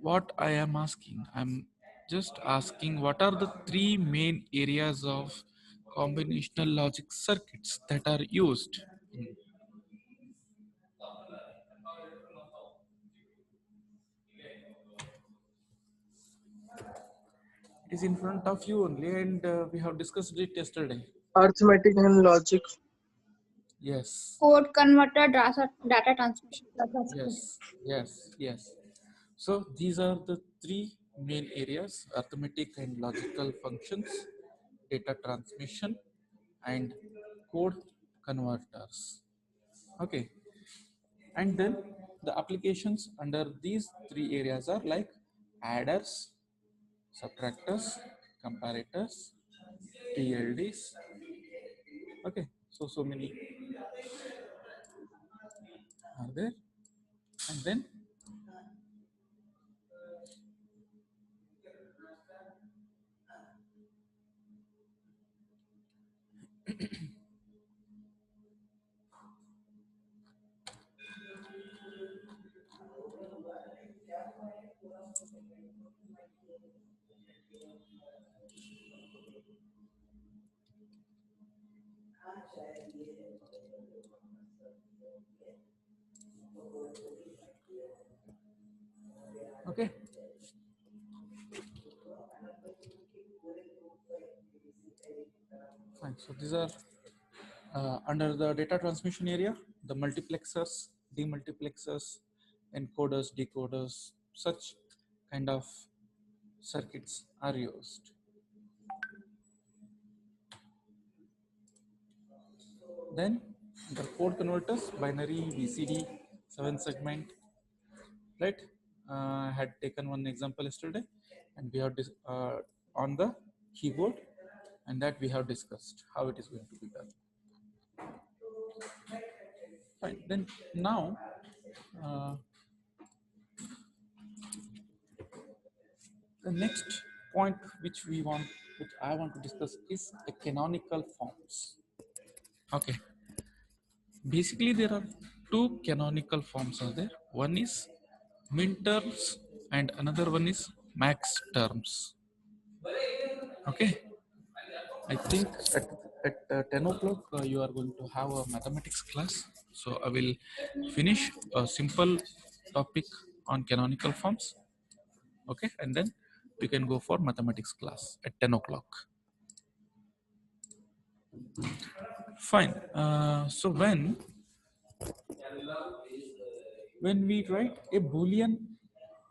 what I am asking, I'm just asking what are the three main areas of combinational logic circuits that are used. It is in front of you only, and we have discussed it yesterday. Arithmetic and logic. Yes, Code converter, data transmission. yes, yes, yes. So these are the three main areas: arithmetic and logical functions, data transmission, and code converters. Okay, and then the applications under these three areas are like adders, subtractors, comparators, TLDs. Okay, so many are there, and then okay. Fine. So these are under the data transmission area, the multiplexers, demultiplexers, encoders, decoders, such kind of circuits are used. Then the code converters, binary, BCD, 7 segment, right? I had taken one example yesterday, and we have on the keyboard, and that we have discussed how it is going to be done. Fine. Then now, uh, the next point which I want to discuss is the canonical forms. Okay. Basically, there are two canonical forms are there. One is min terms and another one is max terms. Okay. I think at 10 o'clock you are going to have a mathematics class. So I will finish a simple topic on canonical forms. Okay. And then we can go for mathematics class at 10 o'clock. Fine. So when we write a Boolean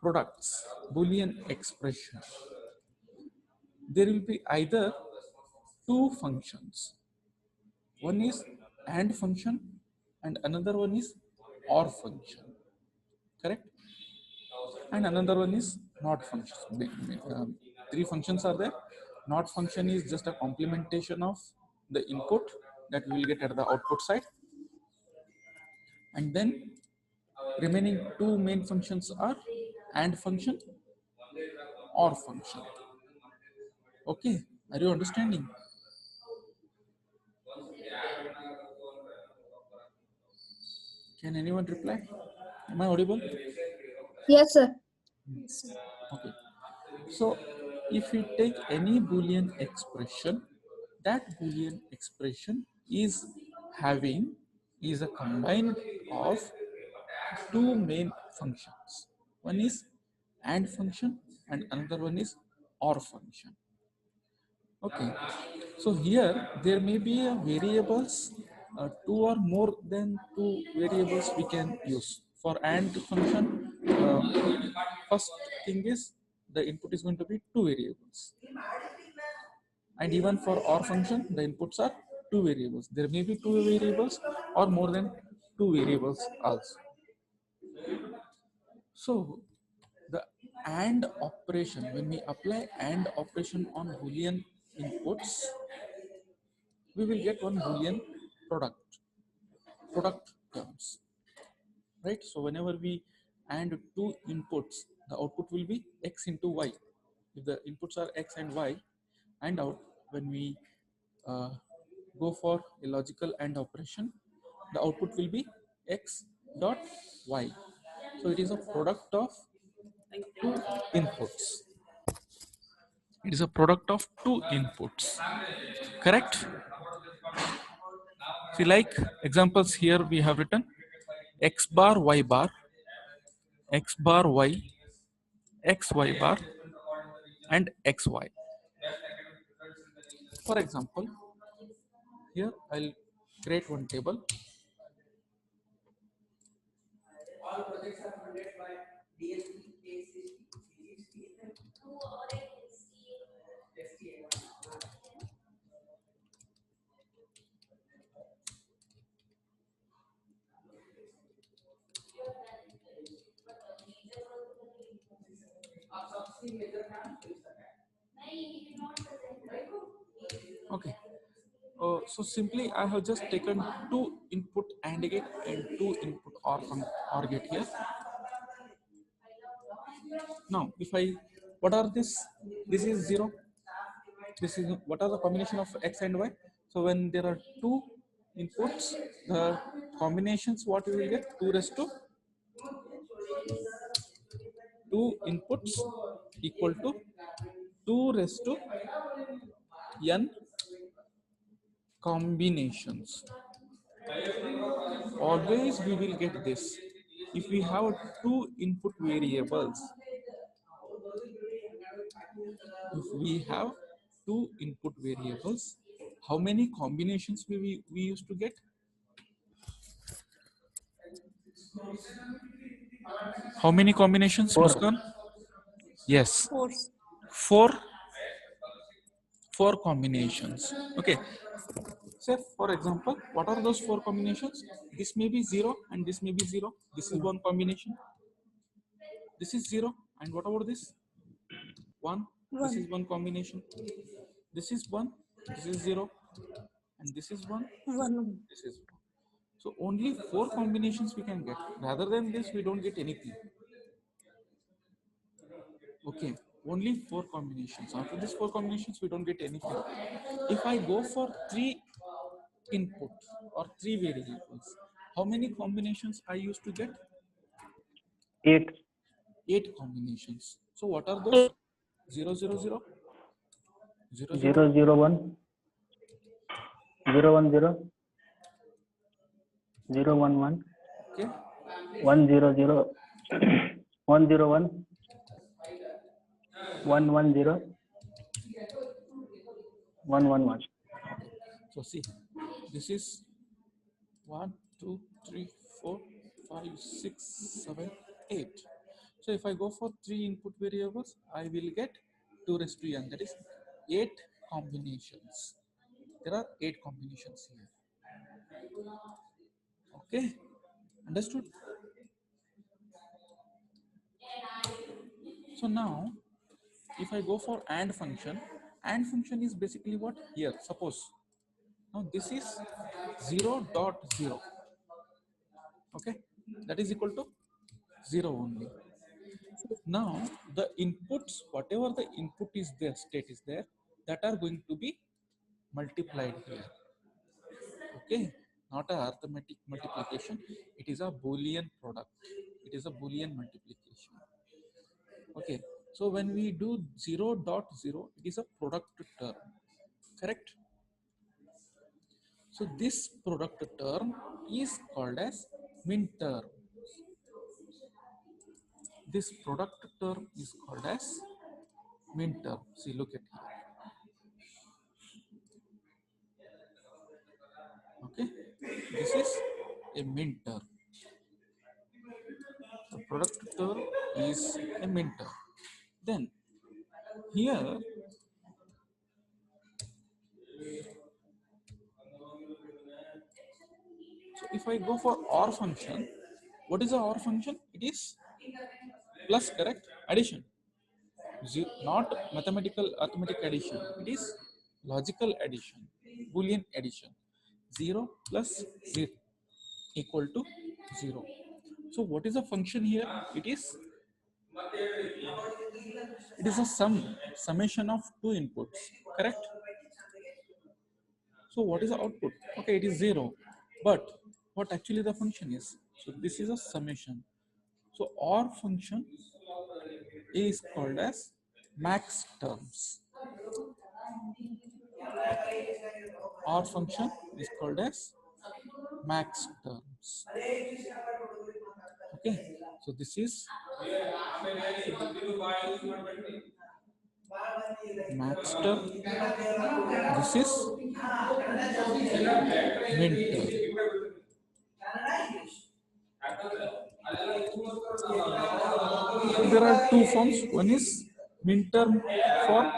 products, Boolean expression, there will be either two functions. One is AND function and another one is OR function. Correct? And another one is NOT function. Three functions are there. NOT function is just a complementation of the input that we will get at the output side. And then remaining two main functions are AND function, OR function. Okay, are you understanding? Can anyone reply? Am I audible? Yes, sir. Okay. So if we take any Boolean expression, that Boolean expression is a combined of two main functions. One is AND function and another one is OR function. Okay, so here there may be a variables, two or more than two variables we can use. For AND function, first thing is the input is going to be two variables. And even for OR function, the inputs are two variables. There may be two variables or more than two variables also. So the AND operation, when we apply AND operation on Boolean inputs, we will get one Boolean product terms, right? So whenever we AND two inputs, the output will be X into Y. If the inputs are X and Y, and out when we uh, go for a logical AND operation, the output will be X dot Y. So it is a product of two inputs. It is a product of two inputs. Correct? See, like examples here we have written x bar, x bar y, x y bar, and x y. For example, here I'll create one table. Okay. So simply I have just taken two input AND gate and two input OR gate here. Now, if I, what are this? This is 0. This is, what are the combination of x and y? So when there are two inputs, the combinations, what we will get? 2 raised to 2 inputs equal to 2 raised to n combinations. Always we will get this. If we have two input variables, if we have two input variables, how many combinations we used to get? How many combinations, Four. Muskan? Yes, Force. four, four combinations. Okay. Say, for example, what are those four combinations? This may be 0 and this may be 0. This is one combination. This is 0. And what about this? 1. This is 1. one combination. This is 1. This is 0. And this is 1. 1. This is 1. So only four combinations we can get. Rather than this, we don't get anything. Okay, only four combinations. After these four combinations, we don't get anything. If I go for three input or three variables, how many combinations I used to get? 8. Eight combinations. So what are those? 0, 0, 0, 0, 0, 0, 0, 1. 0, 1, 0. 0, 1, 1. okay, 1, 0, 0. 1, 0, 1. 1, 1, 0. 1, 1, 1. so see, this is 1, 2, 3, 4, 5, 6, 7, 8. So if I go for three input variables, I will get 2 raised to n, that is 8 combinations. There are 8 combinations here. Okay, understood? So now, if I go for AND function is basically what? Here, suppose, now this is 0 dot 0, okay, that is equal to 0 only. Now, the inputs, whatever the input is there, state is there, that are going to be multiplied here. Okay, not a arithmetic multiplication, it is a Boolean product. It is a Boolean multiplication. Okay, so when we do 0 dot 0, it is a product term, correct? So this product term is called as min term. This product term is called as min term. See, look at here. Okay, this is a min term. The product term is a min term. Then here, so if I go for OR function, what is the OR function? It is plus, correct? Addition. Not mathematical arithmetic addition. It is logical addition, Boolean addition. 0 plus 0 equal to 0. So what is the function here? It is a summation of two inputs, correct? So what is the output? Okay, it is 0. But what actually the function is? So this is a summation. So OR function is called as max terms. R function is called as max terms. Okay, so this is max term. This is min term. There are two forms. One is min term form,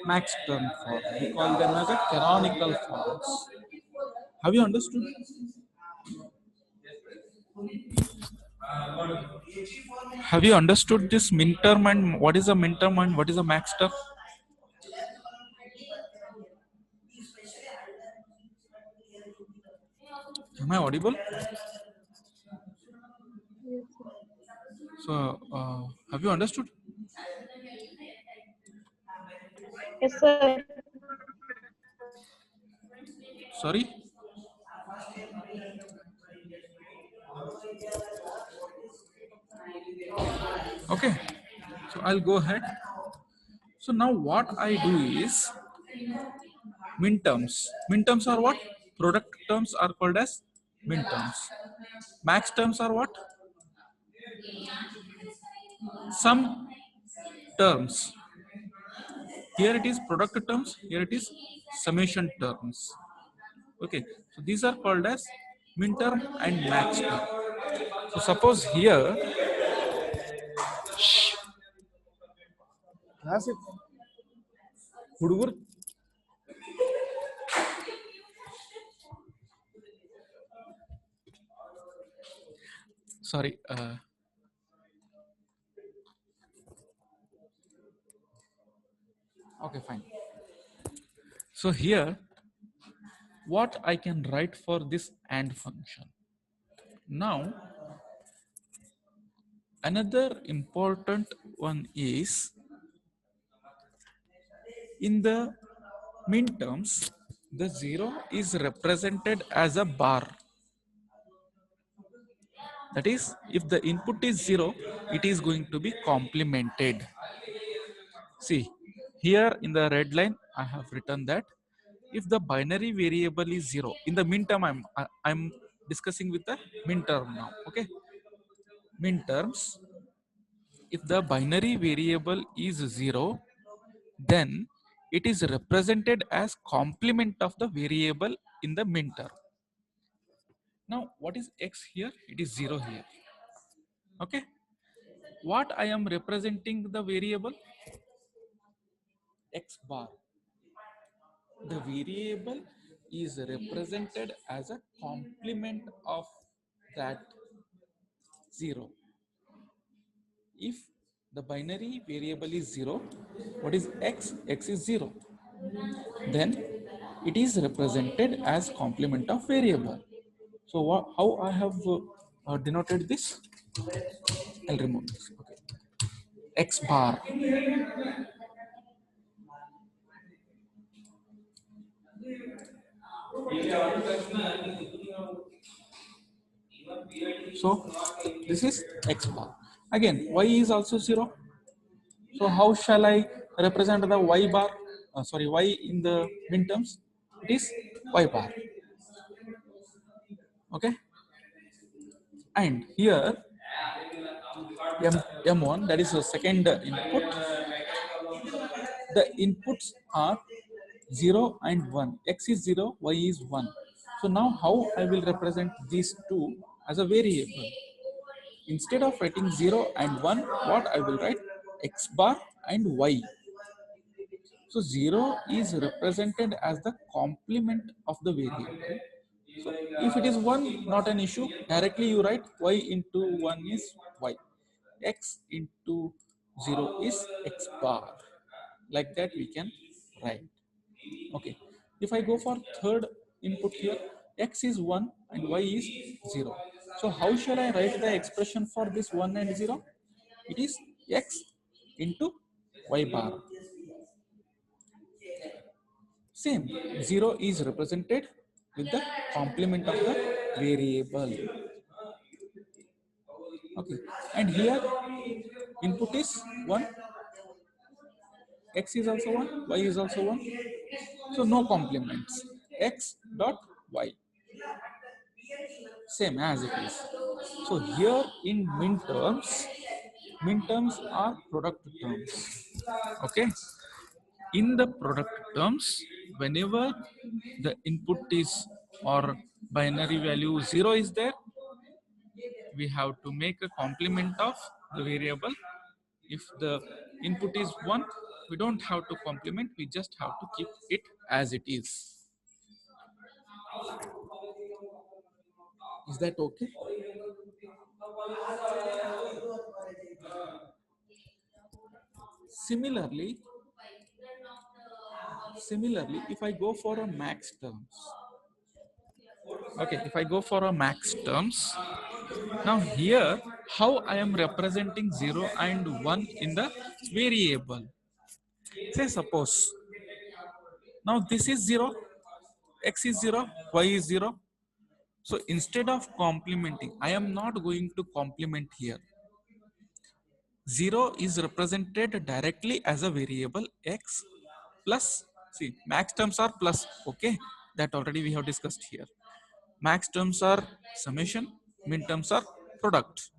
max term form. We call them as a canonical forms. Have you understood? Have you understood this min term and what is a min term and what is a max term? Am I audible? Yes, sir. So, have you understood? Yes, sir. Sorry? Okay. So, I'll go ahead. So, now what I do is min terms. Min terms are what? Product terms are called as min terms. Max terms are what? Some terms. Here it is product terms, here it is summation terms. Okay, so these are called as min term and max term. So suppose here, class it, ಹುಡುಗರು sorry, okay, fine. So here, what I can write for this AND function. Now, another important one is in the min terms, the 0 is represented as a bar. That is, if the input is 0, it is going to be complemented. See, here in the red line, I have written that if the binary variable is 0, in the min term, I'm discussing with the min term now. Okay, min terms, if the binary variable is 0, then it is represented as complement of the variable in the min term. Now, what is x here? It is 0 here. Okay. What I am representing the variable? X bar. The variable is represented as a complement of that 0. If the binary variable is 0, what is x? X is 0. Then it is represented as complement of variable. So how I have denoted this? I'll remove this. Okay. X bar. So this is x bar. Again, y is also 0. So how shall I represent the y bar? Sorry, y in the min terms? It is y bar. Okay. And here M1, that is the second input. The inputs are 0 and 1. X is 0, y is 1. So now how I will represent these two as a variable? Instead of writing 0 and 1, what I will write? X bar and y. So 0 is represented as the complement of the variable. So if it is 1, not an issue. Directly you write y into 1 is y. X into 0 is x bar. Like that we can write. Okay. If I go for third input here, x is 1 and y is 0. So how shall I write the expression for this 1 and 0? It is x into y bar. Same, 0 is represented with the complement of the variable. Okay, and here Input is 1, x is also 1, y is also 1. So no complements. X dot y, same as it is. So here in min terms are product terms. Okay. In the product terms, whenever the input is or binary value 0 is there, we have to make a complement of the variable. If the input is 1, we don't have to complement, we just have to keep it as it is. Is that okay? Similarly, if I go for a max terms, okay, if I go for a max terms, now here how I am representing 0 and 1 in the variable. Say suppose now this is 0, x is 0, y is 0. So instead of complementing, I am not going to complement here. 0 is represented directly as a variable x plus, see, max terms are plus, okay, that already we have discussed here. Max terms are summation, min terms are product.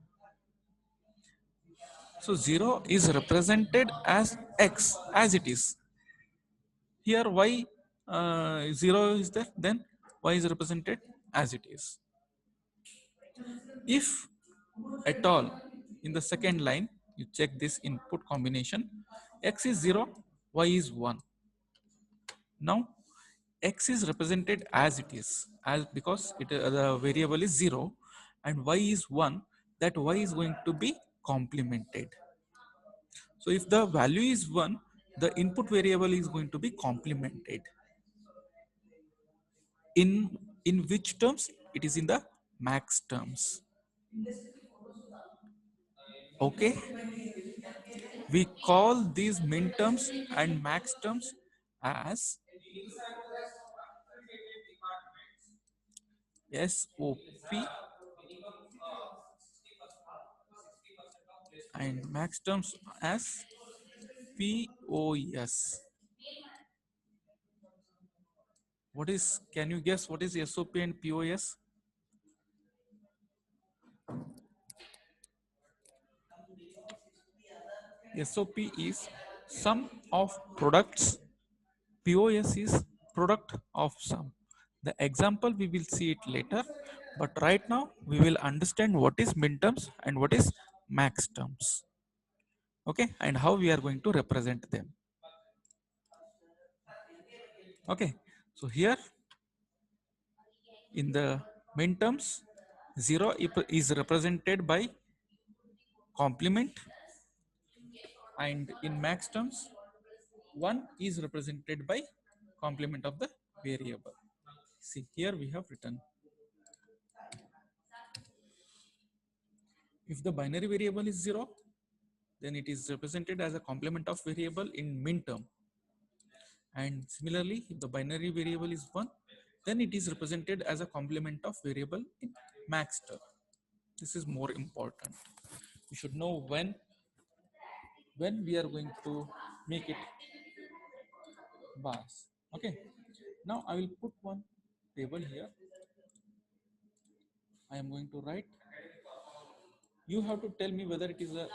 So 0 is represented as x as it is. Here y 0 is there, then y is represented as it is. If at all in the second line you check this input combination, x is 0, y is 1. Now x is represented as it is, as because the variable is 0 and y is 1, that y is going to be complemented. So if the value is 1, the input variable is going to be complemented. In which terms? It is in the max terms. Okay, we call these min terms and max terms as SOP and max terms as POS. What is, can you guess what is SOP and POS? SOP is sum of products, POS is product of sum. The example we will see it later, but right now we will understand what is min terms and what is max terms. Okay, and how we are going to represent them. Okay, so here in the min terms, 0 is represented by complement, and in max terms 1 is represented by complement of the variable. See, here we have written, if the binary variable is 0, then it is represented as a complement of variable in min term. And similarly, if the binary variable is 1, then it is represented as a complement of variable in max term. This is more important. We should know when we are going to make it bars. Okay. Now I will put one table here. I am going to write. You have to tell me whether it is a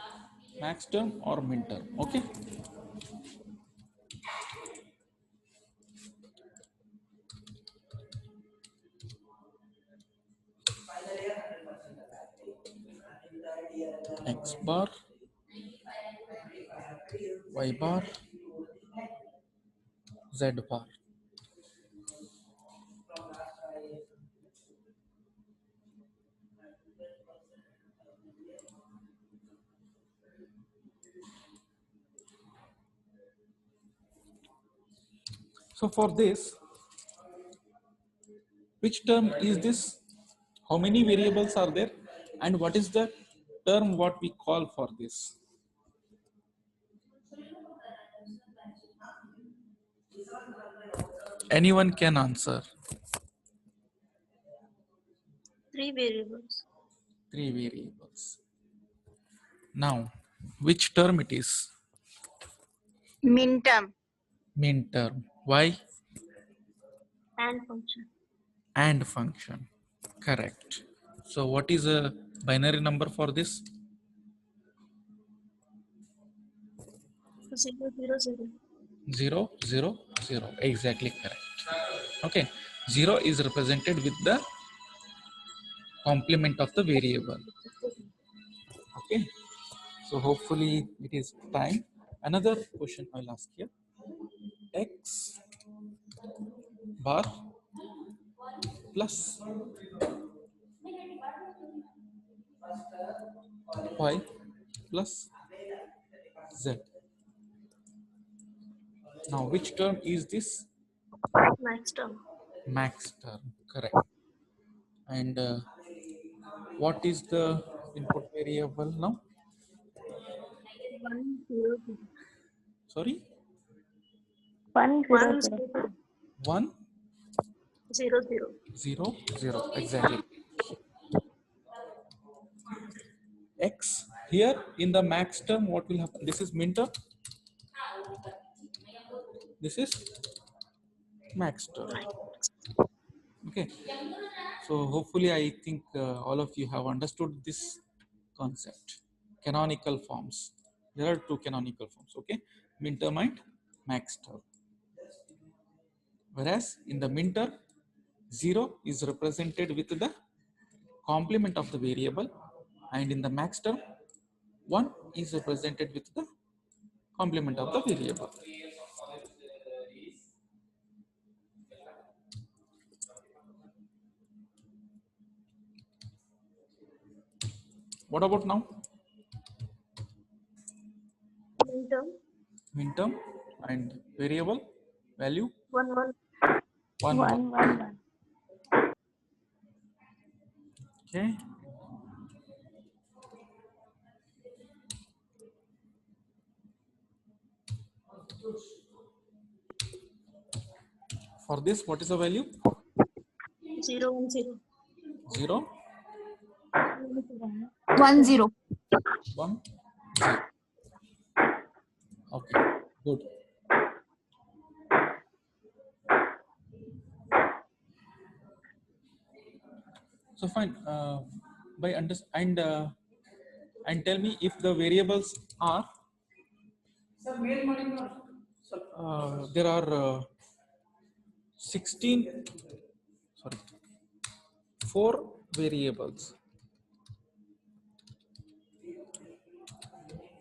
max term or min term. Okay. X bar, Y bar, Z bar. So for this, which term is this? How many variables are there? And what is the term what we call for this? Anyone can answer. 3 variables. 3 variables. Now, Which term it is? Min term. Min term. Why? And function. And function. Correct. So what is a binary number for this? 0, 0, 0. 0, 0, 0. Exactly correct. Okay. 0 is represented with the complement of the variable. Okay. So hopefully it is time. Another question I'll ask here. X bar plus y plus z. Now which term is this? Max term. Max term. Correct. And what is the input variable now? 1, 0, 0. Sorry? 1 0 1, 0. 0, 1, 0, 0. 0, 0. Exactly. X here in the max term, what will happen? This is min term. This is max term. Max. Okay. So hopefully I think all of you have understood this concept. Canonical forms. There are two canonical forms. Okay. Min term and max term. Whereas in the min term, 0 is represented with the complement of the variable, and in the max term 1 is represented with the complement of the variable. What about now? Min term. Min term and variable value 1, 1. 1 1. 1 1 1. Okay. For this, what is the value? 0, 1, 0. 0 1, 0. 1 0. Okay, good. So fine. By and tell me if the variables are there are 16, sorry, 4 variables,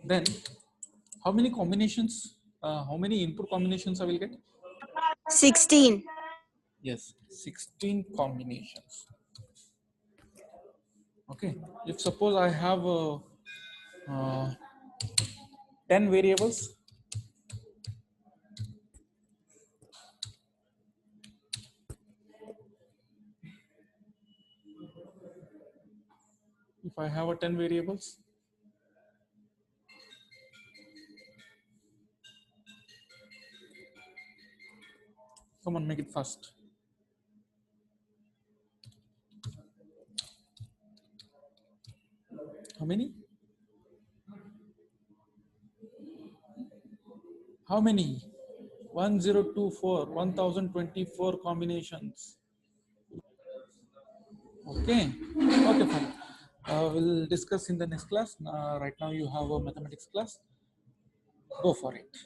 then how many combinations, how many input combinations I will get? 16. Yes, 16 combinations. Okay, if suppose I have 10 variables, if I have a 10 variables, come on, make it fast. How many? How many? 1024, 1024 combinations. Okay, okay, fine. We'll discuss in the next class. Right now, you have a mathematics class. Go for it.